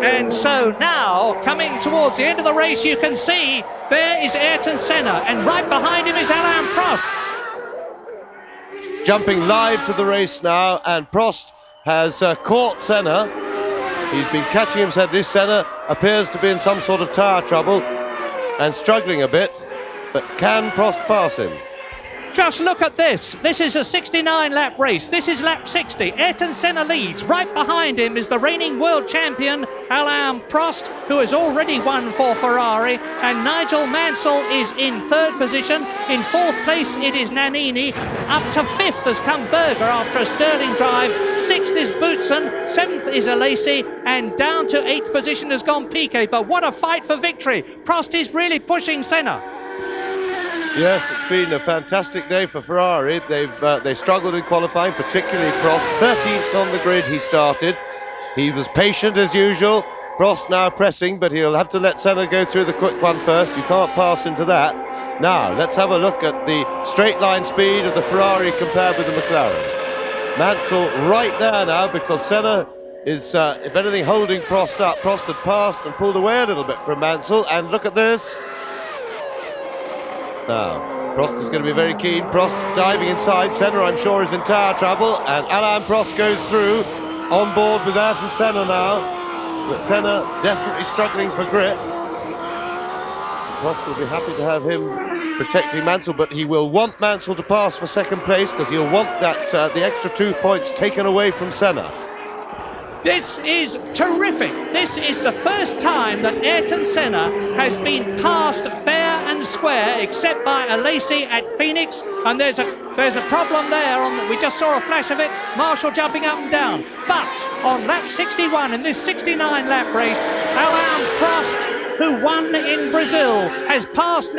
And so now, coming towards the end of the race, you can see there is Ayrton Senna, and right behind him is Alain Prost. Jumping live to the race now, and Prost has caught Senna. He's been catching himself. This Senna appears to be in some sort of tyre trouble and struggling a bit, but can Prost pass him? Just look at this. This is a 69-lap race. This is lap 60. Ayrton Senna leads. Right behind him is the reigning world champion, Alain Prost, who has already won for Ferrari. And Nigel Mansell is in third position. In fourth place, it is Nannini. Up to fifth has come Berger after a sterling drive. Sixth is Boutsen. Seventh is Alesi. And down to eighth position has gone Piquet. But what a fight for victory. Prost is really pushing Senna. Yes, it's been a fantastic day for Ferrari. They struggled in qualifying, particularly Prost. 13th on the grid he started. He was patient as usual. Prost now pressing, but he'll have to let Senna go through the quick one first. You can't pass into that. Now, let's have a look at the straight line speed of the Ferrari compared with the McLaren. Mansell right there now, because Senna is, if anything, holding Prost up. Prost had passed and pulled away a little bit from Mansell, and look at this. Now, Prost is going to be very keen. Prost diving inside. Senna, I'm sure, is in tyre trouble. And Alain Prost goes through on board with Ayrton Senna now. But Senna definitely struggling for grip. Prost will be happy to have him protecting Mansell, but he will want Mansell to pass for second place because he'll want that the extra 2 points taken away from Senna. This is terrific. This is the first time that Ayrton Senna has been passed fair and square, except by Alesi at Phoenix. And there's a problem there. We just saw a flash of it. Marshall jumping up and down. But on lap 61 in this 69-lap race, Alain Prost, who won in Brazil, has passed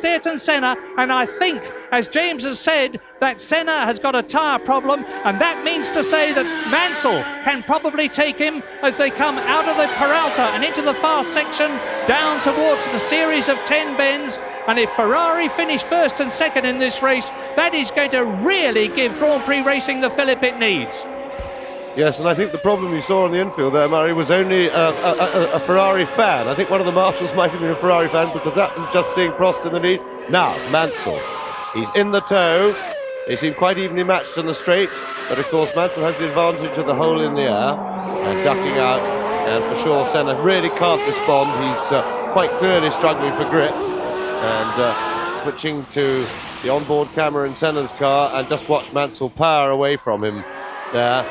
Ayrton Senna, and I think, as James has said, that Senna has got a tyre problem, and that means to say that Mansell can probably take him as they come out of the Peraltada and into the fast section down towards the series of 10 bends. And if Ferrari finish first and second in this race, that is going to really give Grand Prix racing the fillip it needs. Yes, and I think the problem you saw on the infield there, Murray, was only a Ferrari fan. I think one of the marshals might have been a Ferrari fan, because that was just seeing Prost in the lead. Now, Mansell, he's in the tow. They seem quite evenly matched in the straight, but of course Mansell has the advantage of the hole in the air and ducking out, and for sure Senna really can't respond. He's quite clearly struggling for grip, and switching to the onboard camera in Senna's car, and just watch Mansell power away from him there.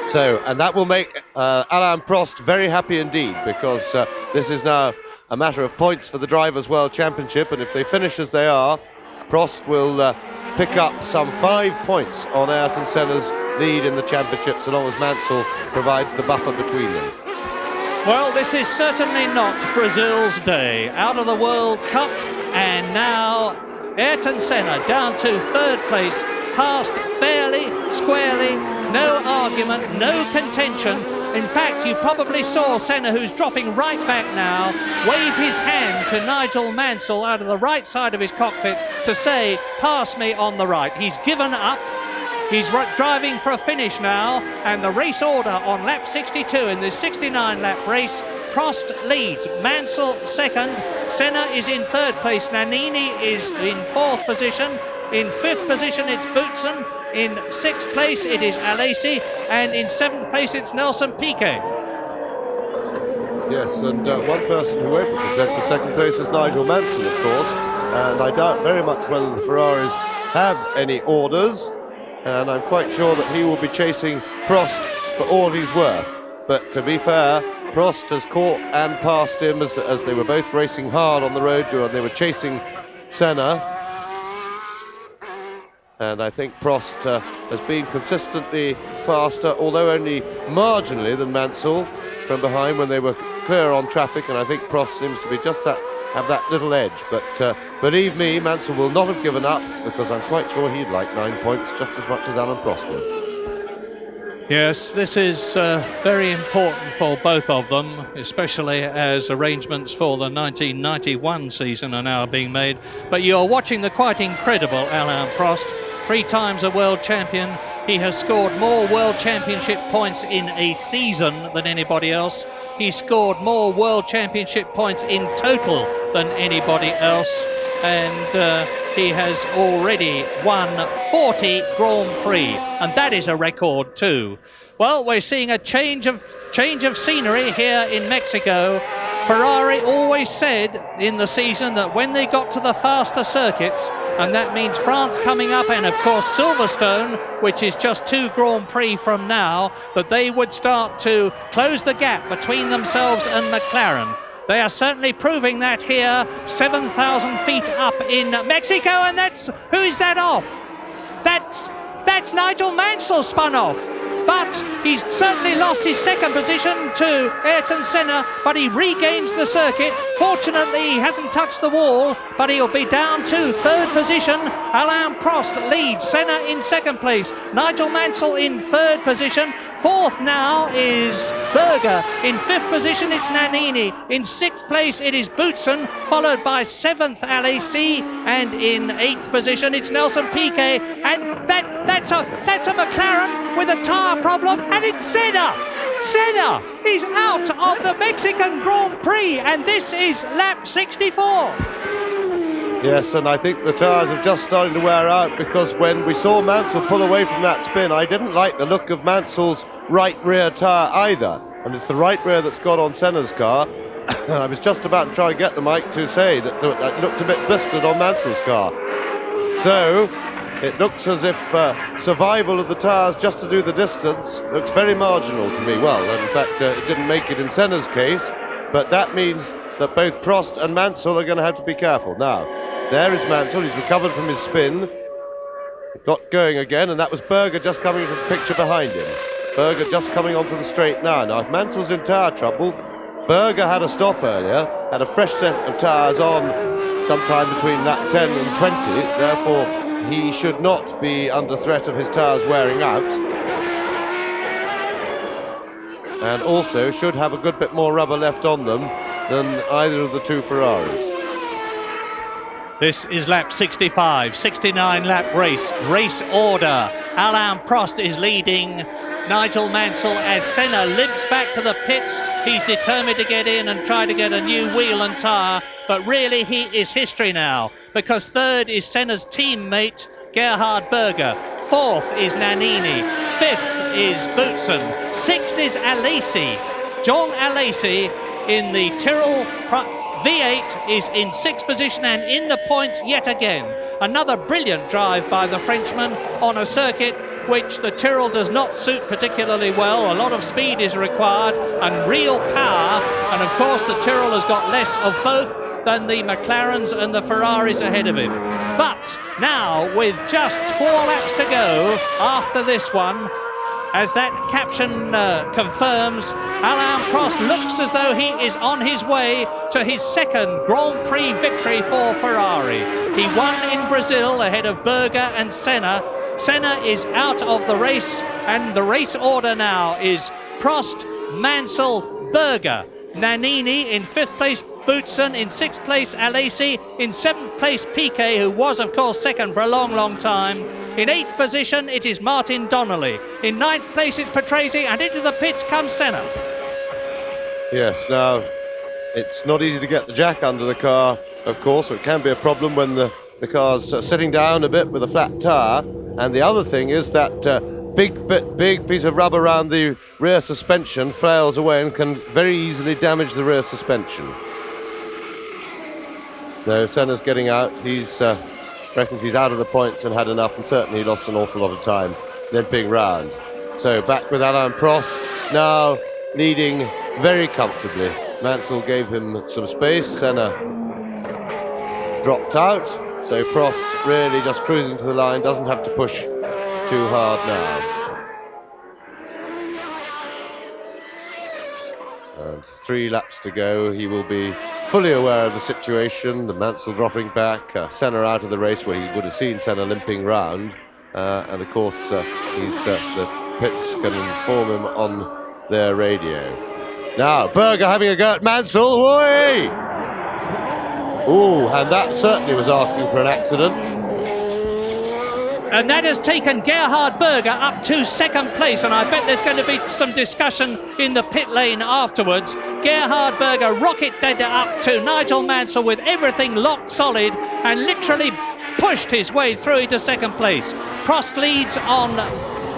So, and that will make Alain Prost very happy indeed, because this is now a matter of points for the Drivers' World Championship, and if they finish as they are, Prost will pick up some 5 points on Ayrton Senna's lead in the championship, so long as Mansell provides the buffer between them. Well, this is certainly not Brazil's day. Out of the World Cup, and now Ayrton Senna down to third place, passed fairly, squarely, no argument, no contention. In fact, you probably saw Senna, who's dropping right back now, wave his hand to Nigel Mansell out of the right side of his cockpit to say, pass me on the right. He's given up. He's driving for a finish now, and the race order on lap 62 in this 69-lap race, Prost leads, Mansell second, Senna is in third place, Nannini is in fourth position, in fifth position it's Boutsen, in sixth place it is Alesi, and in seventh place it's Nelson Piquet. Yes, and one person who won't be content for second place is Nigel Mansell, of course, and I doubt very much whether the Ferraris have any orders, and I'm quite sure that he will be chasing Prost for all he's worth. But to be fair, Prost has caught and passed him as they were both racing hard on the road, and they were chasing Senna. And I think Prost has been consistently faster, although only marginally, than Mansell from behind when they were clear on traffic, and I think Prost seems to be just have that little edge. But believe me, Mansell will not have given up, because I'm quite sure he'd like 9 points just as much as Alain Prost would. Yes, this is very important for both of them, especially as arrangements for the 1991 season are now being made. But you're watching the quite incredible Alain Prost, 3 times a world champion. He has scored more World Championship points in a season than anybody else. He scored more World Championship points in total than anybody else. And he has already won 40 Grand Prix, and that is a record too. Well, we're seeing a change of scenery here in Mexico. Ferrari always said in the season that when they got to the faster circuits, and that means France coming up and of course Silverstone, which is just 2 Grand Prix from now, that they would start to close the gap between themselves and McLaren. They are certainly proving that here, 7,000 feet up in Mexico, and who is that off? That's Nigel Mansell spun off. But he's certainly lost his second position to Ayrton Senna, but he regains the circuit. Fortunately, he hasn't touched the wall, but he'll be down to third position. Alain Prost leads, Senna in second place, Nigel Mansell in third position. Fourth now is Berger. In fifth position, it's Nannini. In sixth place, it is Boutsen, followed by seventh, Alesi. And in eighth position, it's Nelson Piquet. And that's a McLaren with a tyre problem. And it's Senna. Senna is out of the Mexican Grand Prix. And this is lap 64. Yes, and I think the tyres are just starting to wear out, because when we saw Mansell pull away from that spin, I didn't like the look of Mansell's right rear tyre either. And it's the right rear that's got on Senna's car. I was just about to try and get the mic to say that it looked a bit blistered on Mansell's car. So it looks as if survival of the tyres just to do the distance looks very marginal to me. Well, in fact, it didn't make it in Senna's case, but that means that both Prost and Mansell are going to have to be careful. Now, there is Mansell. He's recovered from his spin. Got going again, and that was Berger just coming into the picture behind him. Berger just coming onto the straight now. Now, if Mansell's in tyre trouble, Berger had a stop earlier, had a fresh set of tyres on sometime between lap 10 and 20. Therefore, he should not be under threat of his tyres wearing out. And also should have a good bit more rubber left on them than either of the two Ferraris. This is lap 65, 69 lap race order. Alain Prost is leading Nigel Mansell as Senna limps back to the pits. He's determined to get in and try to get a new wheel and tyre, but really he is history now, because third is Senna's teammate Gerhard Berger, fourth is Nannini, fifth is Boutsen, sixth is Alesi. John Alesi in the Tyrrell V8 is in sixth position and in the points yet again. Another brilliant drive by the Frenchman on a circuit which the Tyrrell does not suit particularly well. A lot of speed is required and real power, and of course the Tyrrell has got less of both than the McLarens and the Ferraris ahead of him. But now, with just 4 laps to go after this one, as that caption confirms, Alain Prost looks as though he is on his way to his second Grand Prix victory for Ferrari. He won in Brazil ahead of Berger and Senna. Senna is out of the race, and the race order now is Prost, Mansell, Berger, Nannini in 5th place, Boutsen in 6th place, Alesi in 7th place, Piquet, who was of course second for a long time. In 8th position it is Martin Donnelly. In 9th place it's Patrese, and into the pits comes Senna. Yes, now it's not easy to get the jack under the car, of course, so it can be a problem when the car's sitting down a bit with a flat tyre. And the other thing is that big piece of rubber around the rear suspension flails away and can very easily damage the rear suspension. No, Senna's getting out. He's reckons he's out of the points and had enough, and certainly lost an awful lot of time limping round. So back with Alain Prost, now leading very comfortably. Mansell gave him some space. Senna dropped out. So Prost really just cruising to the line, doesn't have to push too hard now. And 3 laps to go. He will be fully aware of the situation. The Mansell dropping back, Senna out of the race where he would have seen Senna limping round. And of course, the pits can inform him on their radio. Now, Berger having a go at Mansell. Oi! Ooh, and that certainly was asking for an accident. And that has taken Gerhard Berger up to second place, and I bet there's going to be some discussion in the pit lane afterwards. Gerhard Berger rocket-dead up to Nigel Mansell with everything locked solid and literally pushed his way through into second place. Prost leads on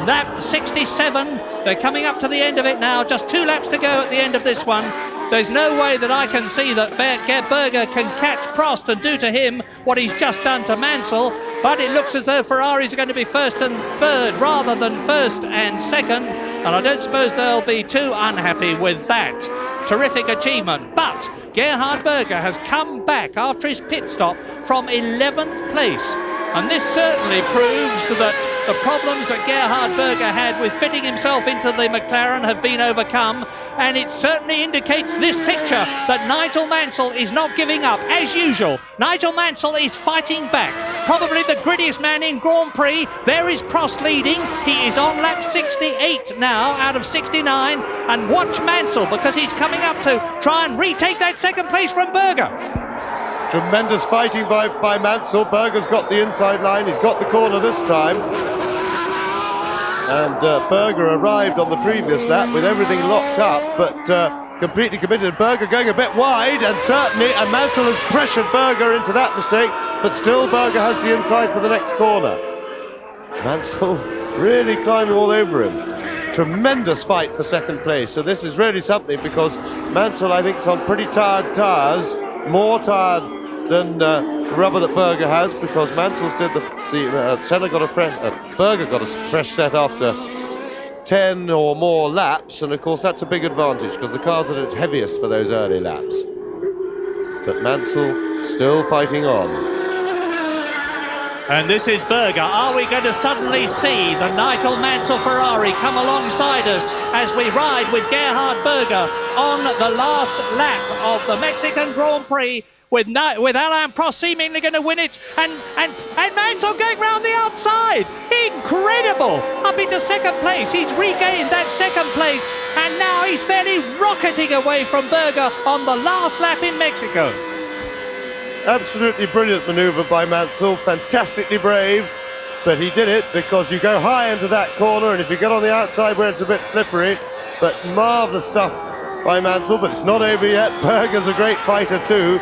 lap 67. They're coming up to the end of it now, just 2 laps to go at the end of this one. There's no way that I can see that Berger can catch Prost and do to him what he's just done to Mansell, but it looks as though Ferraris are going to be first and third rather than first and second, and I don't suppose they'll be too unhappy with that. Terrific achievement, but Gerhard Berger has come back after his pit stop from 11th place, and this certainly proves that the problems that Gerhard Berger had with fitting himself into the McLaren have been overcome, and it certainly indicates this picture that Nigel Mansell is not giving up. As usual, Nigel Mansell is fighting back. Probably the grittiest man in Grand Prix. There is Prost leading. He is on lap 68 now out of 69, and watch Mansell because he's coming up to try and retake that second place from Berger. Tremendous fighting by Mansell. Berger's got the inside line. He's got the corner this time. And Berger arrived on the previous lap with everything locked up, but completely committed. Berger going a bit wide, and Mansell has pressured Berger into that mistake, but still Berger has the inside for the next corner. Mansell really climbing all over him. Tremendous fight for second place. So this is really something, because Mansell, I think, is on pretty tired tyres, more tired than the rubber that Berger has, because Mansell's did Berger got a fresh set after 10 or more laps, and of course that's a big advantage because the car's at its heaviest for those early laps. But Mansell still fighting on. And this is Berger. Are we going to suddenly see the Nigel Mansell Ferrari come alongside us as we ride with Gerhard Berger on the last lap of the Mexican Grand Prix, with Alain Prost seemingly going to win it, and Mansell going round the outside. Incredible! Up into second place. He's regained that second place, and now he's barely rocketing away from Berger on the last lap in Mexico. Absolutely brilliant manoeuvre by Mansell, fantastically brave, but he did it because you go high into that corner, and if you get on the outside where it's a bit slippery, but marvellous stuff by Mansell, but it's not over yet. Berger's a great fighter too.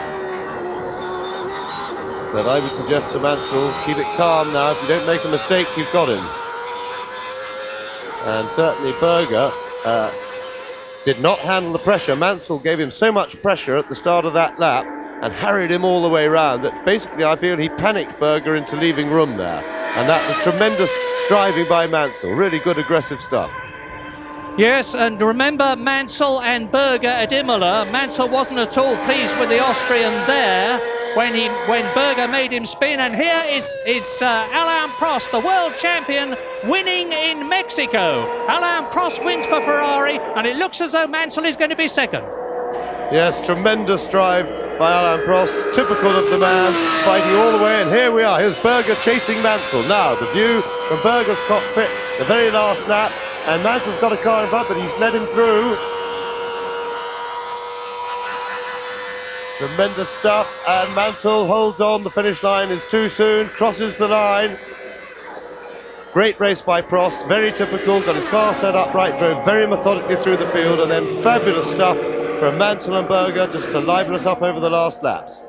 But I would suggest to Mansell, keep it calm now. If you don't make a mistake, you've got him. And certainly Berger did not handle the pressure. Mansell gave him so much pressure at the start of that lap and harried him all the way round that basically I feel he panicked Berger into leaving room there. And that was tremendous driving by Mansell. Really good aggressive stuff. Yes, and remember Mansell and Berger at Imola. Mansell wasn't at all pleased with the Austrian there when Berger made him spin, and here is Alain Prost, the world champion, winning in Mexico. Alain Prost wins for Ferrari, and it looks as though Mansell is going to be second. Yes, tremendous drive by Alain Prost, typical of the man, fighting all the way, and here we are. Here's Berger chasing Mansell. Now the view from Berger's cockpit, the very last lap, and Mansell's got a car in front, but he's led him through. Tremendous stuff, and Mansell holds on. The finish line is too soon, crosses the line. Great race by Prost, very typical, got his car set up right, drove very methodically through the field, and then fabulous stuff from Mansell and Berger just to liven us up over the last laps.